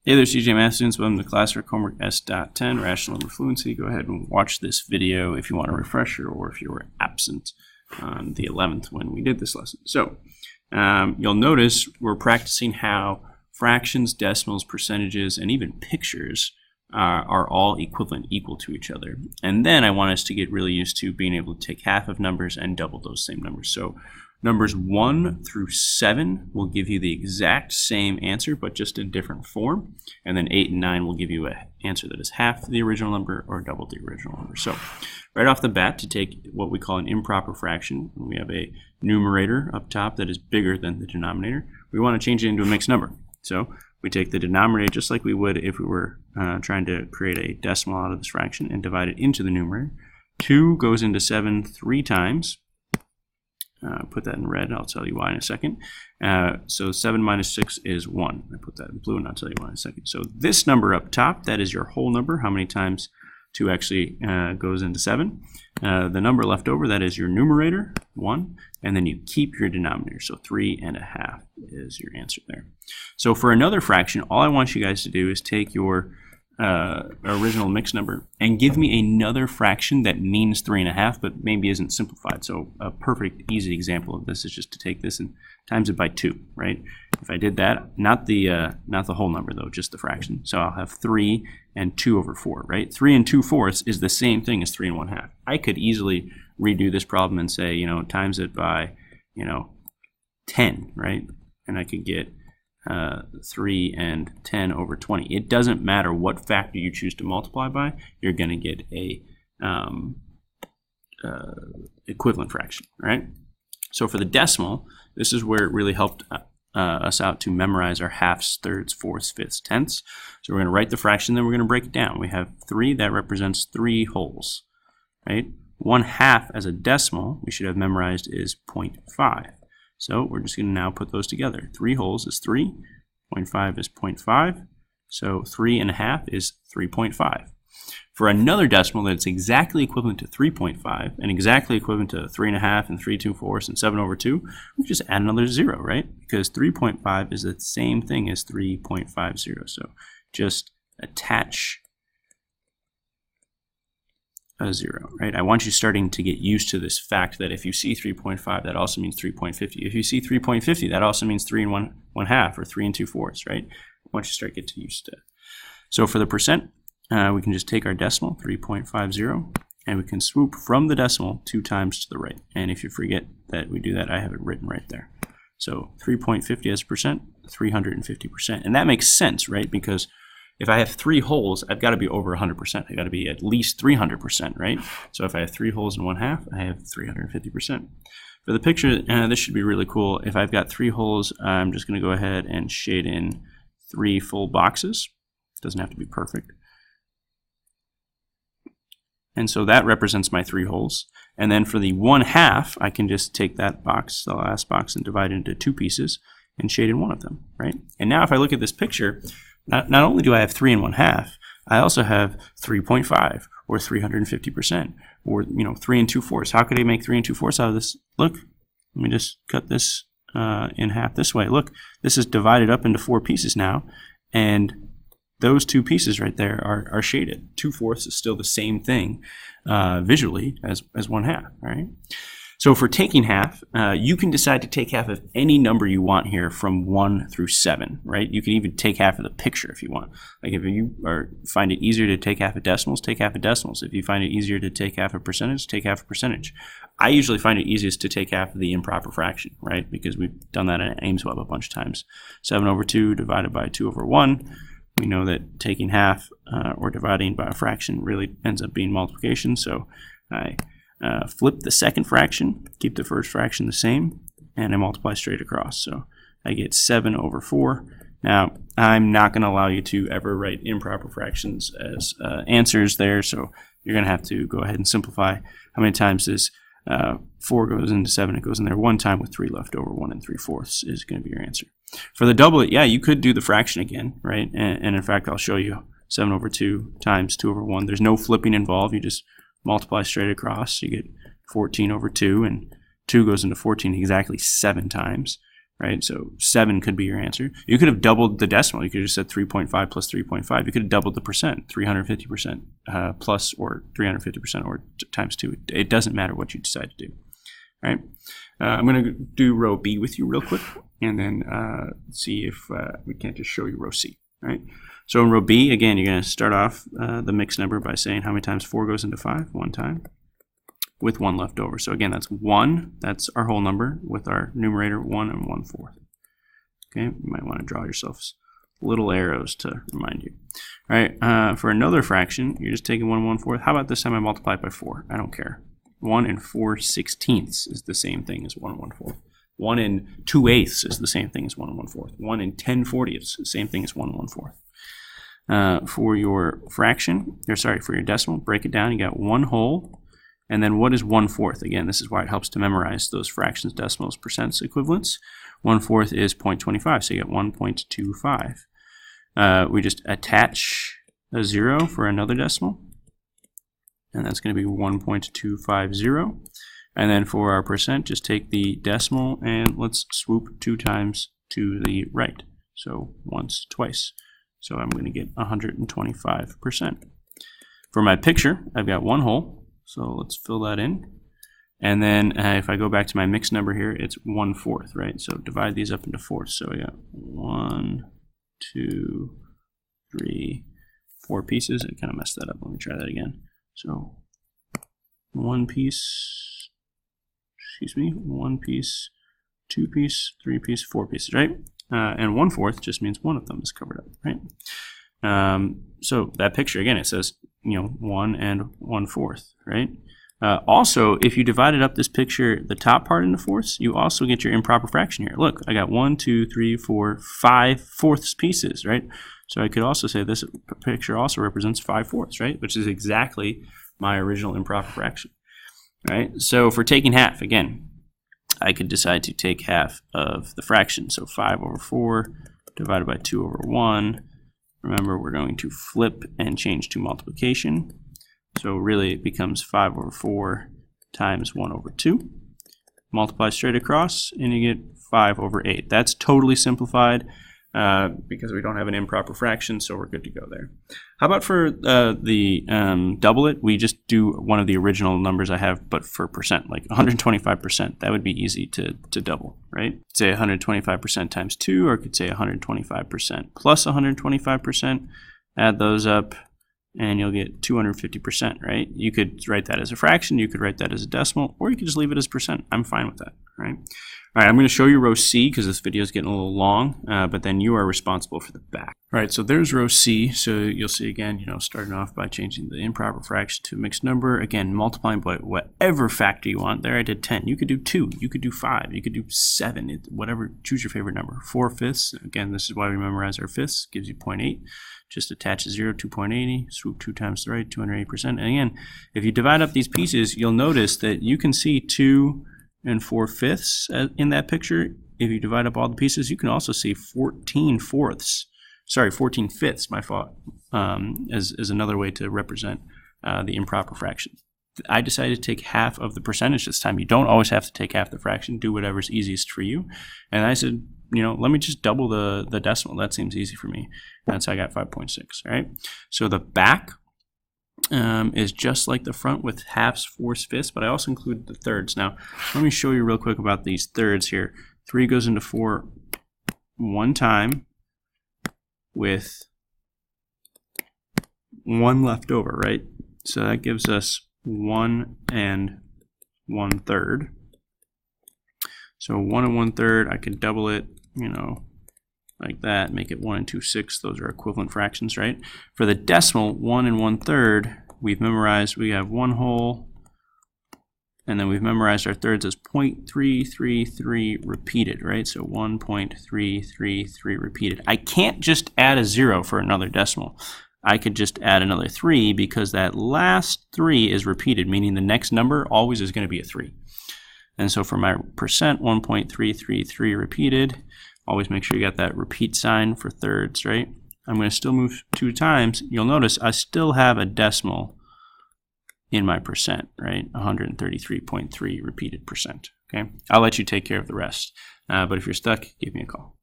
Hey there, CJ Math students. Welcome to class for homework S.10, Rational Number Fluency. Go ahead and watch this video if you want a refresher or if you were absent on the 11th when we did this lesson. So you'll notice we're practicing how fractions, decimals, percentages, and even pictures are all equal to each other. And then I want us to get really used to being able to take half of numbers and double those same numbers. So numbers 1 through 7 will give you the exact same answer, but just in different form. And then 8 and 9 will give you an answer that is half the original number or double the original number. So right off the bat, to take what we call an improper fraction, we have a numerator up top that is bigger than the denominator. We want to change it into a mixed number. So we take the denominator just like we would if we were trying to create a decimal out of this fraction and divide it into the numerator. 2 goes into 7 3 times. Put that in red. I'll tell you why in a second. So 7 minus 6 is 1. I put that in blue, and I'll tell you why in a second. So this number up top, that is your whole number. How many times 2 actually goes into 7? The number left over, that is your numerator, 1. And then you keep your denominator. So 3.5 is your answer there. So for another fraction, all I want you guys to do is take your original mixed number and give me another fraction that means 3.5 but maybe isn't simplified. So a perfect easy example of this is just to take this and times it by 2, right? If I did that, not the whole number though, just the fraction. So I'll have 3 and 2 over 4, right? 3 and 2/4 is the same thing as 3 and 1/2. I could easily redo this problem and say, times it by 10, right? And I could get 3 and 10 over 20. It doesn't matter what factor you choose to multiply by, you're going to get a equivalent fraction, right? So for the decimal, this is where it really helped us out to memorize our halves, thirds, fourths, fifths, tenths. So we're going to write the fraction, then we're going to break it down. We have 3, that represents 3 wholes, right? 1/2 as a decimal, we should have memorized is 0.5. So we're just going to now put those together. 3 wholes is 3, 0.5 is 0.5, so 3.5 is 3.5. For another decimal that's exactly equivalent to 3.5 and exactly equivalent to 3.5 and 3/2 and 7 over 2, we just add another 0, right? Because 3.5 is the same thing as 3.50. So just attach a 0, right? I want you starting to get used to this fact that if you see 3.5, that also means 3.50. If you see 3.50, that also means 3 and 1/2 or 3 and 2/4, right? I want you to start getting used to it. So for the percent, we can just take our decimal, 3.50, and we can swoop from the decimal 2 times to the right. And if you forget that we do that, I have it written right there. So 3.50 as a percent, 350%. And that makes sense, right? Because if I have 3 wholes, I've got to be over 100%. I've got to be at least 300%, right? So if I have 3 wholes and 1/2, I have 350%. For the picture, this should be really cool. If I've got 3 wholes, I'm just going to go ahead and shade in 3 full boxes. It doesn't have to be perfect. And so that represents my 3 wholes. And then for the 1/2, I can just take that box, the last box, and divide it into 2 pieces and shade in one of them, right? And now if I look at this picture, not only do I have 3 and 1/2, I also have 3.5 or 350% or 3 and 2/4. How could I make 3 and 2/4 out of this? Look, let me just cut this in half this way. Look, this is divided up into 4 pieces now, and those 2 pieces right there are shaded. 2/4 is still the same thing visually as 1/2, right? So for taking half, you can decide to take half of any number you want here from 1 through 7, right? You can even take half of the picture if you want. Like if you find it easier to take half of decimals, take half of decimals. If you find it easier to take half of percentage, take half of percentage. I usually find it easiest to take half of the improper fraction, right? Because we've done that in Ames Web a bunch of times. 7 over 2 divided by 2 over 1. We know that taking half or dividing by a fraction really ends up being multiplication. So I flip the second fraction, keep the first fraction the same, and I multiply straight across. So I get 7 over 4. Now, I'm not going to allow you to ever write improper fractions as answers there, so you're going to have to go ahead and simplify. How many times is 4 goes into 7? It goes in there 1 time with 3 left over. 1 3/4 is going to be your answer. For the doublet, yeah, you could do the fraction again, right? And in fact, I'll show you 7 over 2 times 2 over 1. There's no flipping involved. You just multiply straight across. You get 14 over 2, and 2 goes into 14 exactly 7 times. right? So 7 could be your answer. You could have doubled the decimal. You could have just said 3.5 plus 3.5. You could have doubled the percent, 350% plus or 350% or times 2. It doesn't matter what you decide to do, right? I'm going to do row B with you real quick, and then see if we can't just show you row C, right? So in row B, again, you're going to start off the mixed number by saying how many times 4 goes into 5? 1 time, with 1 left over. So again, that's 1. That's our whole number with our numerator 1 and 1/4. Okay, you might want to draw yourselves little arrows to remind you. All right, for another fraction, you're just taking 1 1/4. How about this time I multiply it by 4? I don't care. 1 4/16 is the same thing as 1 1/4. 1 2/8 is the same thing as 1 1/4. 1 10/40 is the same thing as 1 1/4. For your fraction, or sorry, for your decimal, break it down. You got 1 whole, and then what is 1/4? Again, this is why it helps to memorize those fractions, decimals, percents, equivalents. 1/4 is 0.25, so you get 1.25. We just attach a 0 for another decimal, and that's going to be 1.250. And then for our percent, just take the decimal and let's swoop 2 times to the right. So once, twice. So I'm going to get 125%. For my picture, I've got 1 whole, so let's fill that in. And then if I go back to my mixed number here, it's 1/4, right? So divide these up into fourths. So we got 1, 2, 3, 4 pieces. I kind of messed that up. Let me try that again. So 1 piece, 1 piece, 2 piece, 3 piece, 4 pieces, right? And 1/4 just means one of them is covered up, right? So that picture, again, it says, 1 and 1/4, right? Also, if you divided up this picture, the top part into fourths, you also get your improper fraction here. Look, I got 1, 2, 3, 4, 5 fourths pieces, right? So I could also say this picture also represents 5 fourths, right? Which is exactly my original improper fraction, right? So for taking half, again, I could decide to take half of the fraction. So 5/4 divided by 2/1. Remember, we're going to flip and change to multiplication. So really it becomes 5/4 times 1/2. Multiply straight across and you get 5/8. That's totally simplified because we don't have an improper fraction, so we're good to go there. How about for the double it? We just do one of the original numbers I have, but for percent, like 125%. That would be easy to double, right? Say 125% times 2, or I could say 125% plus 125%. Add those up, and you'll get 250%, right? You could write that as a fraction, you could write that as a decimal, or you could just leave it as percent. I'm fine with that, right? All right, I'm going to show you row C because this video is getting a little long, but then you are responsible for the back. All right, so there's row C. So you'll see again, starting off by changing the improper fraction to a mixed number. Again, multiplying by whatever factor you want. There I did 10. You could do 2. You could do 5. You could do 7. Whatever. Choose your favorite number. 4/5. Again, this is why we memorize our fifths. Gives you 0.8. Just attach a 0, 2.80. Swoop 2 times to the right, 208%. And again, if you divide up these pieces, you'll notice that you can see 2 and 4/5 in that picture. If you divide up all the pieces, you can also see 14 fifths, my fault, as another way to represent the improper fraction. I decided to take half of the percentage this time. You don't always have to take half the fraction. Do whatever's easiest for you. And I said, let me just double the decimal. That seems easy for me. And so I got 5.6, all right? So the back is just like the front with halves, fourths, fifths, but I also included the thirds. Now, let me show you real quick about these thirds here. 3 goes into 4 1 time with 1 left over, right? So that gives us 1 and 1/3. So 1 and 1/3, I could double it, like that, make it 1 and 2/6. Those are equivalent fractions, right? For the decimal, 1 and 1/3, we've memorized, we have 1 whole, and then we've memorized our thirds as 0.333 repeated, right? So 1.333 repeated. I can't just add a 0 for another decimal. I could just add another 3 because that last 3 is repeated, meaning the next number always is going to be a 3. And so for my percent, 1.333 repeated. Always make sure you got that repeat sign for thirds, right? I'm going to still move 2 times. You'll notice I still have a decimal in my percent, right? 133.3 repeated percent, okay? I'll let you take care of the rest. But if you're stuck, give me a call.